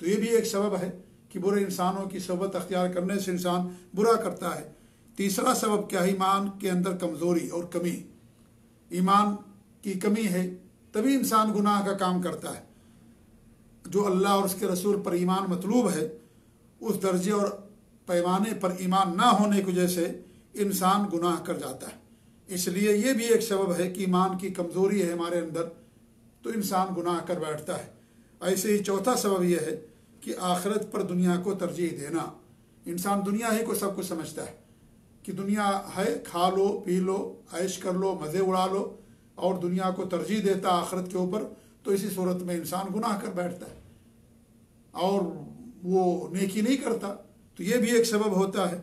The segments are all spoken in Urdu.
تو یہ بھی ایک سبب ہے کہ برے انسانوں کی صحبت اختیار کرنے سے انسان برا کرتا ہے۔ تیسرا سبب کیا ہے؟ ایمان کے اندر کمزوری اور کمی۔ ایمان کی کمی ہے تبھی انسان گناہ کا کام کرتا ہے۔ جو اللہ اور اس کے رسول پر ایمان مطلوب ہے اس درجے اور پیمانے پر ایمان نہ ہونے کی وجہ سے انسان گناہ کر جاتا ہے۔ اس لیے یہ بھی ایک سبب ہے کہ ایمان کی کمزوری ہے ہمارے اندر تو انسان گناہ کر بیٹھتا ہے۔ ایسے ہی چوتھا سبب یہ ہے کہ آخرت پر دنیا کو ترجیح دینا۔ انسان دنیا ہی کو سب کچھ سمجھتا ہے کہ دنیا ہے، کھا لو پی لو عیش کر لو مزے اڑا لو، اور دنیا کو ترجیح دیتا آخرت کے اوپر، تو اسی صورت میں انسان گناہ کر بیٹھتا ہے اور وہ نیکی نہیں کرتا۔ تو یہ بھی ایک سبب ہوتا ہے۔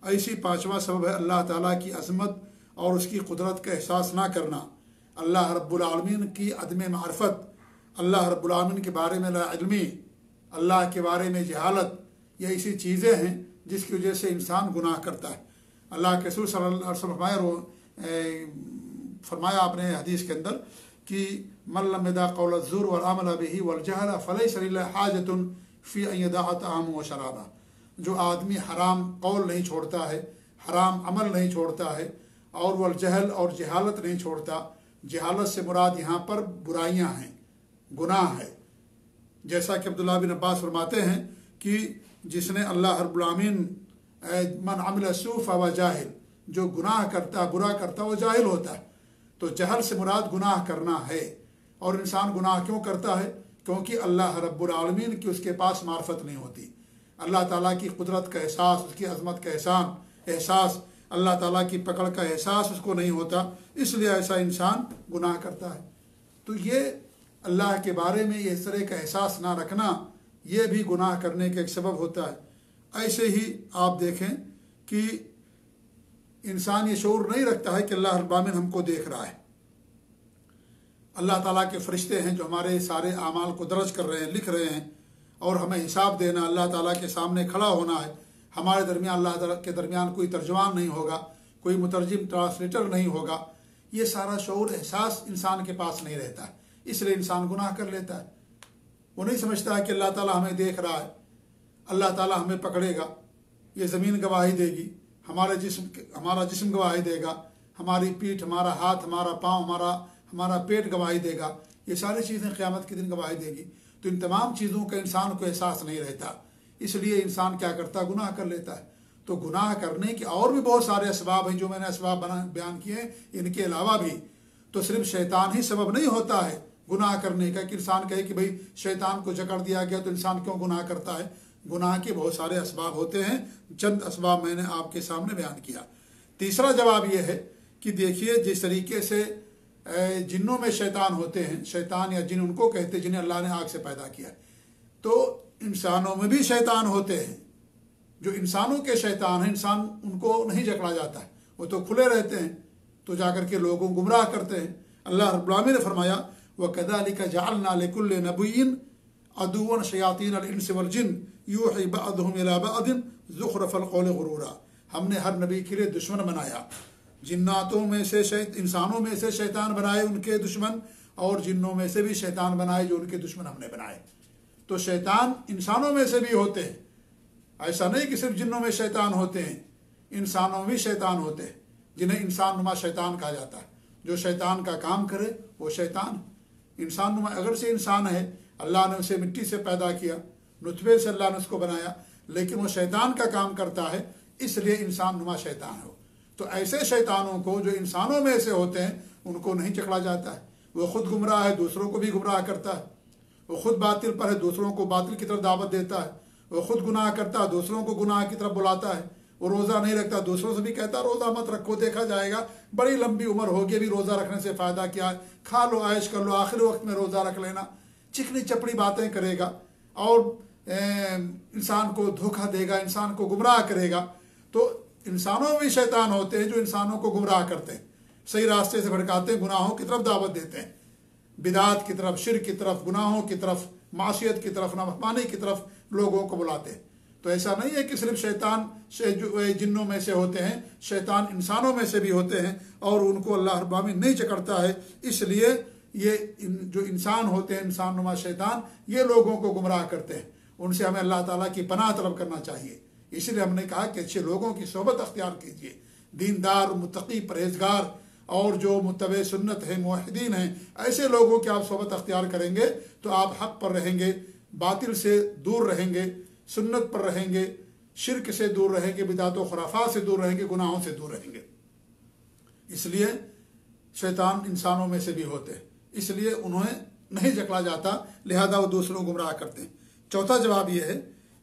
ایسی پانچواں سبب ہے اللہ تعالیٰ کی عظمت اور اس کی قدرت کا احساس نہ کرنا، اللہ رب العالمین کی عدم معرفت، اللہ رب العالمین کے بارے میں لا علمی، اللہ کے بارے میں جہالت، یہ ایسی چیزیں ہیں جس کی وجہ سے انسان گناہ کرتا ہے۔ اللہ کے رسول صلی اللہ علیہ وسلم فرمایا آپ نے حدیث کے اندر کہ من لم يدع قول الزور والعمل به والجهل فليس لله حاجة في ان يدع طعامه وشرابه۔ جو آدمی حرام قول نہیں چھوڑتا ہے، حرام عمل نہیں چھوڑتا ہے، اور والجہل اور جہالت نہیں چھوڑتا، جہالت سے مراد یہاں پر برائیاں ہیں، گناہ ہے۔ جیسا کہ عبداللہ بن عباس فرماتے ہیں کہ جس نے اللہ رب العالمین من عمل سوء فهو جاہل، جو گناہ کرتا برا کرتا وہ جاہل ہوتا ہے۔ تو جہل سے مراد گناہ کرنا ہے، اور انسان گناہ کیوں کرتا ہے؟ کیونکہ اللہ رب العالمین کی اس کے پاس معرفت نہیں ہوتی، اللہ تعالیٰ کی قدرت کا احساس، اس کی عظمت کا احساس، اللہ تعالیٰ کی پکڑ کا احساس اس کو نہیں ہوتا، اس لیے ایسا انسان گناہ کرتا ہے۔ تو یہ اللہ کے بارے میں اس طرح کا احساس نہ رکھنا یہ بھی گناہ کرنے کا ایک سبب ہوتا ہے۔ ایسے ہی آپ دیکھیں کہ انسان یہ شعور نہیں رکھتا ہے کہ اللہ رب العالمین ہم کو دیکھ رہا ہے۔ اللہ تعالیٰ کے فرشتے ہیں جو ہمارے سارے اعمال کو درج کر رہے ہیں، لکھ رہے ہیں، اور ہمیں حساب دینا، اللہ تعالیٰ کے سامنے کھڑا ہونا ہے۔ ہمارے درمیان اللہ تعالیٰ کے درمیان کوئی ترجمان نہیں ہوگا، کوئی مترجم ٹرانسلیٹر نہیں ہوگا۔ یہ سارا شعور احساس انسان کے پاس نہیں رہتا ہے، اس لیے انسان گناہ کر لیتا ہے۔ وہ نہیں سمجھتا ہے کہ اللہ تعالیٰ ہمیں دیکھ رہا ہے، اللہ تعالیٰ ہمیں پکڑے گا، یہ زمین گواہی دے گی، ہمارا جسم گواہی دے گا، ہماری پیٹھ، ہمارا ہاتھ، ہمارا پاؤں، ہمارا پیٹ گواہی دے گا، یہ ساری چیزیں قیامت کے دن گواہی دے گی۔ تو ان تمام چیزوں کا انسان کو احساس نہیں رہتا، اس لیے انسان کیا کرتا ہے؟ گناہ کر لیتا ہے۔ تو گناہ کرنے کے اور بھی بہت سارے اسباب ہیں جو میں نے اسباب بیان کیے ہیں، ان کے علاوہ بھی تو صرف شیطان ہی سبب نہیں ہوتا ہے گناہ کرنے کا کہ انسان کہے کہ بھئی شیطان کو جکڑ دیا گیا تو انسان کیوں گناہ کرتا ہے۔ گناہ کے بہت سارے اسباب ہوتے ہیں، چند اسباب میں نے آپ کے سامنے بیان کیا۔ تیسرا جواب یہ ہے کہ دیکھیے جس طریقے سے جنوں میں شیطان ہوتے ہیں، شیطان یا جن ان کو کہتے ہیں جنہیں اللہ نے آگ سے پیدا کیا، تو انسانوں میں بھی شیطان ہوتے ہیں۔ جو انسانوں کے شیطان ہیں، انسان ان کو نہیں جکڑا جاتا ہے، وہ تو کھلے رہتے ہیں، تو جا کر کے لوگوں کو گمراہ کرتے ہیں۔ اللہ رب العالمین نے فرمایا وَكَذَلِكَ جَعَلْنَا لِكُلِّ نَبِيٍّ عَدُوًّا شَيَاطِينَ الْإِنسِ وَالْجِنِّ يُوحِي بَعْضُهُمْ إِلَىٰ بَعْضٍ زُخْرُفَ الْقَوْلِ غُرُورًا۔ ہم نے ہر نبی کے لیے دشمن بنایا، جناتوں میں سے انسانوں میں سے شیطان بنائے ان کے دشمن، اور جنوں میں سے بھی شیطان بنائے جو ان کے دشمن ہم نے بنائے۔ تو شیطان انسانوں میں سے بھی ہوتے ہیں، ایسا نہیں کہ صرف جنوں میں شیطان ہوتے ہیں، انسانوں میں بھی شیطان ہوتے ہیں جنہیں انسان نما شیطان کہا جاتا ہے۔ جو شیطان کا کام کرے وہ شیطان۔ انسان نما اگر سے انسان ہے، اللہ نے اسے مٹی سے پیدا کیا، نطفے سے اللہ نے اس کو بنایا، لیکن وہ شیطان کا کام کرتا ہے، اس لیے انسان نما شیطان ہو۔ تو ایسے شیطانوں کو جو انسانوں میں سے ہوتے ہیں ان کو نہیں چکڑا جاتا ہے۔ وہ خود گمراہ ہے، دوسروں کو بھی گمراہ کرتا ہے، وہ خود باطل پر ہے، دوسروں کو باطل کی طرف دعوت دیتا ہے، وہ خود گناہ کرتا ہے، دوسروں کو گناہ کی طرف بلاتا ہے، وہ روزہ نہیں رکھتا، دوسروں سے بھی کہتا روزہ مت رکھو، دیکھا جائے گا بڑی لمبی عمر ہوگی، ابھی روزہ رکھنے سے فائدہ کیا ہے، کھا لو عیش کر لو، آخری وقت میں روزہ رکھ لینا، چکنی چپڑی باتیں کرے گا اور انسان کو دھوکہ دے گا، انسان کو گمراہ کرے گا۔ تو انسانوں میں بھی شیطان ہوتے ہیں جو انسانوں کو گمراہ کرتے ہیں، صحیح راستے سے بھٹکاتے ہیں، گناہوں کی طرف دعوت دیتے ہیں، بدعات کی طرف، شرک کی طرف، گناہوں کی طرف، معصیت کی طرف، نافرمانی کی طرف لوگوں کو بلاتے ہیں۔ تو ایسا نہیں ہے کہ صرف شیطان جنوں میں سے ہوتے ہیں، شیطان انسانوں میں سے بھی ہوتے ہیں، اور ان کو اللہ رب العالمین نہیں چکڑتا ہے۔ اس لیے یہ جو انسان ہوتے ہیں، انسان نما شیطان، یہ لوگوں کو گمراہ کرتے ہیں، ان سے ہمیں اللہ تعالیٰ کی پناہ طلب کرنا چاہیے۔ اس لیے ہم نے کہا کہ اچھے لوگوں کی صحبت اختیار کیجیے، دیندار، متقی، پرہیزگار اور جو متبع سنت ہیں، موحدین ہیں، ایسے لوگوں کی آپ صحبت اختیار کریں گے تو آپ حق پر رہیں گے، باطل سے دور رہیں گے، سنت پر رہیں گے، شرک سے دور رہیں گے، بدعت و خرافات سے دور رہیں گے، گناہوں سے دور رہیں گے۔ اس لیے شیطان انسانوں میں سے بھی ہوتے ہیں، اس لیے انہیں نہیں جکڑا جاتا، لہذا وہ دوسروں کو گمراہ کرتے ہیں۔ چوتھا جواب یہ ہے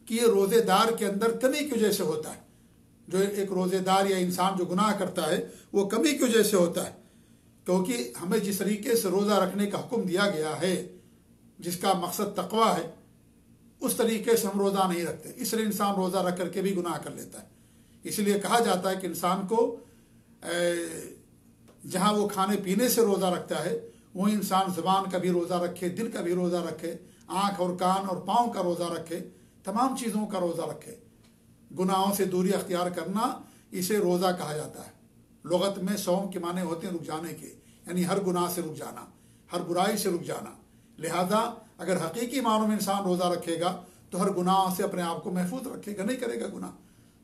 کہ یہ روزے دار کے اندر کمی کی وجہ سے ہوتا ہے۔ جو ایک روزے دار یا انسان جو گناہ کرتا ہے وہ کمی کی وجہ سے ہوتا ہے، کیونکہ ہمیں جس طریقے سے روزہ رکھنے کا حکم دیا گیا ہے، جس کا مقصد تقویٰ ہے، اس طریقے سے ہم روزہ نہیں رکھتے، اس لیے انسان روزہ رکھ کر کے بھی گناہ کر لیتا ہے۔ اس لیے کہا جاتا ہے کہ انسان کو جہاں وہ کھانے پینے سے روزہ رکھتا ہے وہیں انسان زبان کا بھی روزہ رکھے، دل کا بھی روزہ رکھے، آنکھ اور کان اور پاؤں کا روزہ رکھے، تمام چیزوں کا روزہ رکھے۔ گناہوں سے دوری اختیار کرنا اسے روزہ کہا جاتا ہے۔ لغت میں صوم کے معنی ہوتے ہیں رک جانے کے، یعنی ہر گناہ سے رک جانا، ہر برائی سے رک جانا۔ لہذا اگر حقیقی معنوں میں انسان روزہ رکھے گا تو ہر گناہ سے اپنے آپ کو محفوظ رکھے گا، نہیں کرے گا گناہ۔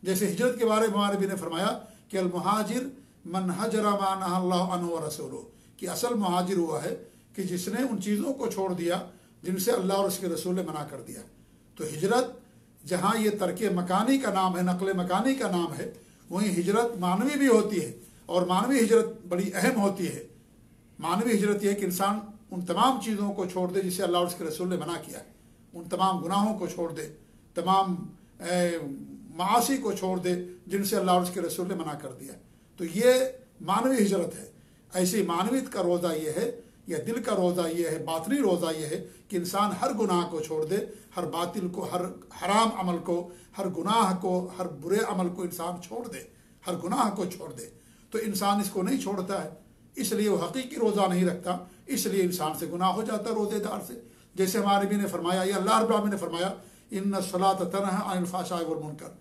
جیسے ہجرت کے بارے میں ہمارے نبی نے فرمایا کہ المہاجر من حجر ما نہى اللہ عنہ ورسولہ، کہ اصل مہاجر ہوا ہے کہ جس نے ان چیزوں کو چھوڑ دیا جن سے اللہ اور اس کے رسول نے منع کر دیا۔ تو ہجرت جہاں یہ ترک مکانی کا نام ہے، نقل مکانی کا نام ہے، وہیں ہجرت معنوی بھی ہوتی ہے، اور معنوی ہجرت بڑی اہم ہوتی ہے۔ معنوی ہجرت یہ ہے کہ انسان ان تمام چیزوں کو چھوڑ دے جسے اللہ اور اس کے رسول نے منع کیا ہے، ان تمام گناہوں کو چھوڑ دے، تمام معاصی کو چھوڑ دے جن سے اللہ اور اس کے رسول نے منع کر دیا۔ تو یہ معنوی ہجرت ہے۔ ایسی معنویت کا روزہ یہ ہے، یا دل کا روزہ یہ ہے، باطنی روزہ یہ ہے کہ انسان ہر گناہ کو چھوڑ دے، ہر باطل کو، ہر حرام عمل کو، ہر گناہ کو، ہر برے عمل کو انسان چھوڑ دے، ہر گناہ کو چھوڑ دے۔ تو انسان اس کو نہیں چھوڑتا ہے، اس لیے وہ حقیقی روزہ نہیں رکھتا، اس لیے انسان سے گناہ ہو جاتا ہے روزے دار سے۔ جیسے ہمارے نبی نے فرمایا، یا اللہ رب العالمین نے فرمایا، ان الصلاۃ تنہی عن الفحشاء والمنکر،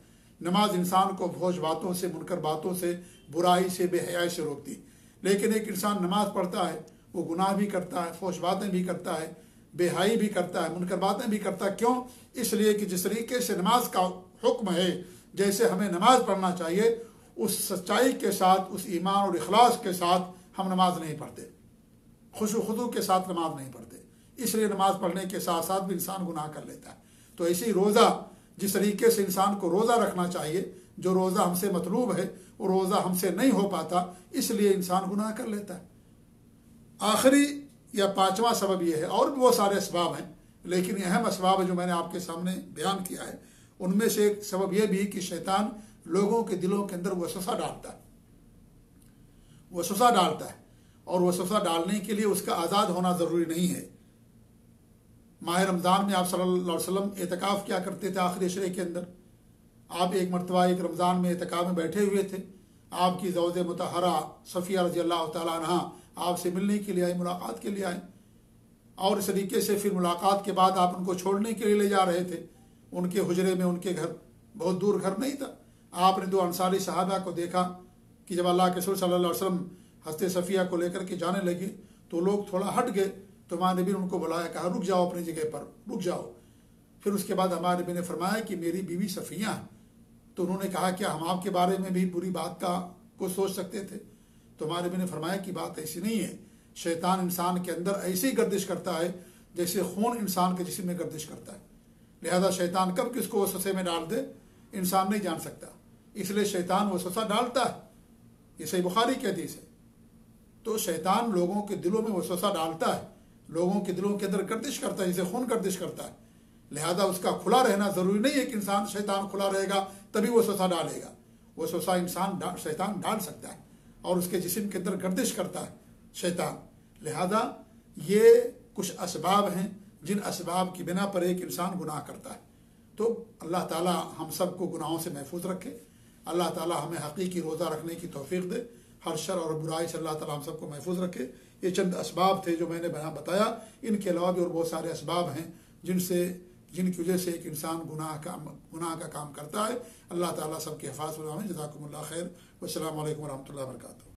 نماز انسان کو فحش باتوں سے، منکر باتوں سے، برائی سے، بے حیائی سے روکتی۔ لیکن ایک انسان نماز پڑھتا ہے، وہ گناہ بھی کرتا ہے، فحش باتیں بھی کرتا ہے، بے حیائی بھی کرتا ہے، منکر باتیں بھی کرتا ہے۔ کیوں؟ اس لیے کہ جس طریقے سے نماز کا حکم ہے، جیسے ہمیں نماز پڑھنا چاہیے، اس سچائی کے ساتھ، اس ایمان اور اخلاص کے ساتھ ہم نماز نہیں پڑھتے، خشوع و خضوع کے ساتھ نماز نہیں پڑھتے۔ اس لیے نماز پڑھنے کے ساتھ ساتھ بھی انسان گناہ کر لیتا ہے۔ تو ایسی روزہ، جس طریقے سے انسان کو روزہ رکھنا چاہیے، جو روزہ ہم سے مطلوب ہے وہ روزہ ہم سے نہیں ہو پاتا، اس لیے انسان گناہ کر لیتا ہے۔ آخری یا پانچواں سبب یہ ہے، اور بھی بہت سارے اسباب ہیں لیکن اہم اسباب جو میں نے آپ کے سامنے بیان کیا ہے، ان میں سے ایک سبب یہ بھی کہ شیطان لوگوں کے دلوں کے اندر وسوسہ ڈالتا ہے، وسوسہ ڈالتا ہے، اور وسوسہ ڈالنے کے لیے اس کا آزاد ہونا ضروری نہیں ہے۔ ماہ رمضان میں آپ صلی اللہ علیہ وسلم اعتکاف کیا کرتے تھے آخری عشرے کے اندر۔ آپ ایک مرتبہ ایک رمضان میں اعتکاف میں بیٹھے ہوئے تھے، آپ کی زوج مطہرہ صفیہ رضی اللہ تعالیٰ عنہ آپ سے ملنے کے لیے آئے، ملاقات کے لیے آئے، اور اس طریقے سے پھر ملاقات کے بعد آپ ان کو چھوڑنے کے لیے لے جا رہے تھے ان کے حجرے میں۔ ان کے گھر بہت دور گھر نہیں تھا۔ آپ نے دو انصاری صحابہ کو دیکھا کہ جب اللہ کے رسول صلی اللہ علیہ وسلم حضرت صفیہ کو لے کر کے جانے لگے تو لوگ تھوڑا ہٹ گئے، تو ہمارے نبی نے ان کو بلایا، کہا رک جاؤ اپنی جگہ پر، رک جاؤ۔ پھر اس کے بعد ہمارے نبی نے فرمایا کہ میری بیوی صفیہ ہے۔ تو انہوں نے کہا کیا ہم آپ کے بارے میں بھی بری بات کو سوچ سکتے تھے؟ تو ہمارے نبی نے فرمایا کہ بات ایسی نہیں ہے، شیطان انسان کے اندر ایسی گردش کرتا ہے جیسے خون انسان کے جسم میں گردش کرتا ہے، لہذا شیطان کب کس کو وسوسے میں ڈال دے انسان نہیں جان سکتا، اس لیے شیطان وسوسہ ڈالتا ہے۔ یہ صحیح بخاری کی حدیث ہے۔ تو شیطان لوگوں کے دلوں میں وسوسہ ڈالتا ہے، لوگوں کے دلوں کے اندر گردش کرتا ہے، جسے خون گردش کرتا ہے، لہذا اس کا کھلا رہنا ضروری نہیں ہے کہ انسان شیطان کھلا رہے گا تبھی وسوسہ ڈالے گا۔ وسوسہ شیطان ڈال سکتا ہے، اور اس کے جسم کے اندر گردش کرتا ہے شیطان۔ لہذا یہ کچھ اسباب ہیں جن اسباب کی بنا پر ایک انسان گناہ کرتا ہے۔ تو اللہ تعالی ہم سب کو گناہوں سے محفوظ رکھے، اللہ تعالی ہمیں حقیقی روزہ رکھنے کی توفیق دے، ہر شر اور برائی سے اللہ تعالی ہم سب کو محفوظ رکھے۔ یہ چند اسباب تھے جو میں نے بتایا، ان کے علاوہ بھی اور بہت سارے اسباب ہیں جن کی وجہ سے ایک انسان گناہ کا کام کرتا ہے۔ اللہ تعالیٰ سب کی حفاظت فرمائے۔ جزاکم اللہ خیر، والسلام علیکم ورحمۃ اللہ وبرکاتہ۔